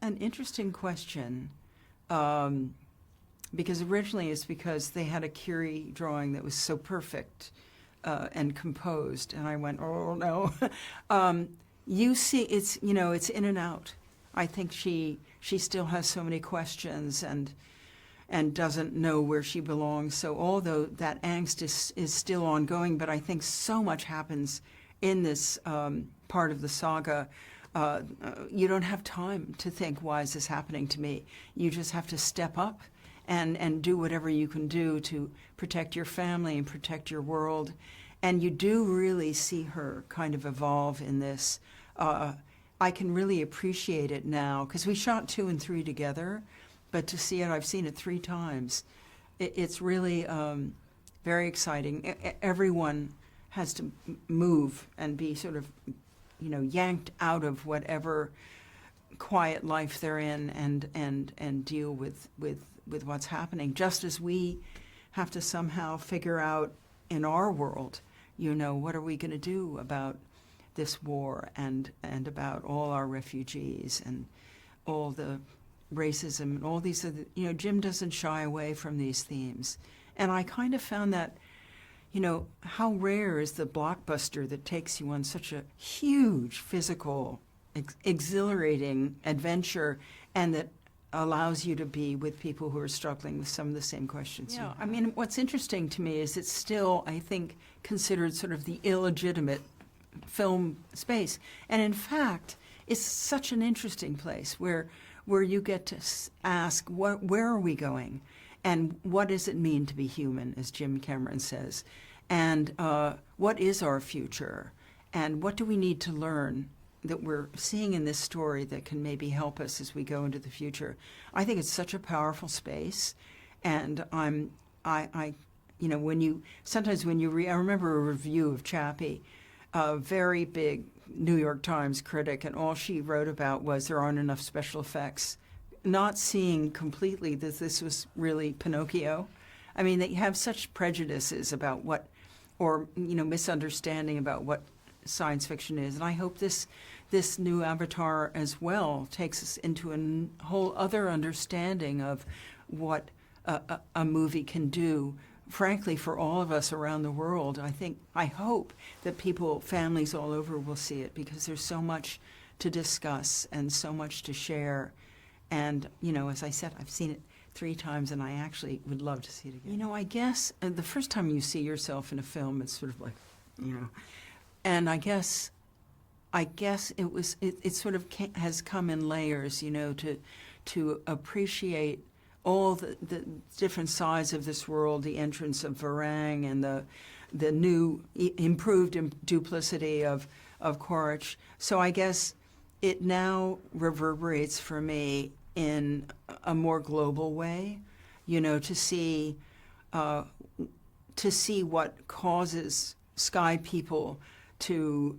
an interesting question. Because originally it's because they had a Curie drawing that was so perfect and composed, and I went, oh no. You see, it's in and out. I think she still has so many questions and doesn't know where she belongs. So although that angst is still ongoing, but I think so much happens in this part of the saga. You don't have time to think, why is this happening to me? You just have to step up and do whatever you can do to protect your family and protect your world. And you do really see her kind of evolve in this. I can really appreciate it now, because we shot 2 and 3 together, but to see it, I've seen it 3 times. It's really very exciting. Everyone has to move and be sort of, yanked out of whatever quiet life they're in and deal with what's happening, just as we have to somehow figure out in our world, what are we going to do about this war and about all our refugees and all the racism and all these other, Jim doesn't shy away from these themes. And I kind of found that, how rare is the blockbuster that takes you on such a huge physical, exhilarating adventure, and that allows you to be with people who are struggling with some of the same questions. Yeah, I mean, what's interesting to me is it's still, I think, considered sort of the illegitimate film space. And in fact, it's such an interesting place where you get to ask, where are we going? And what does it mean to be human, as Jim Cameron says? And what is our future? And what do we need to learn that we're seeing in this story that can maybe help us as we go into the future? I think it's such a powerful space. And I remember a review of Chappie, a very big New York Times critic, and all she wrote about was there aren't enough special effects, not seeing completely that this was really Pinocchio. I mean, they have such prejudices about misunderstanding about what science fiction is. And I hope this new Avatar as well takes us into a whole other understanding of what a movie can do, frankly, for all of us around the world. I hope that families all over will see it, because there's so much to discuss and so much to share. And, as I said, I've seen it 3 times, and I actually would love to see it again. I guess the first time you see yourself in a film, it's sort of like, and I guess it sort of has come in layers, to appreciate all the different sides of this world, the entrance of Varang and the new improved duplicity of Quaritch. So I guess it now reverberates for me in a more global way, to see what causes sky people to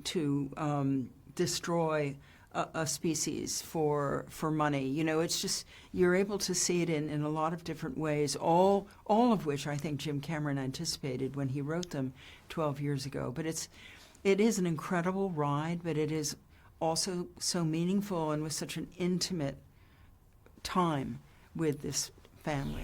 destroy a species for money. It's just, you're able to see it in a lot of different ways, all of which I think Jim Cameron anticipated when he wrote them 12 years ago. But it is an incredible ride, but it is also so meaningful and with such an intimate time with this family.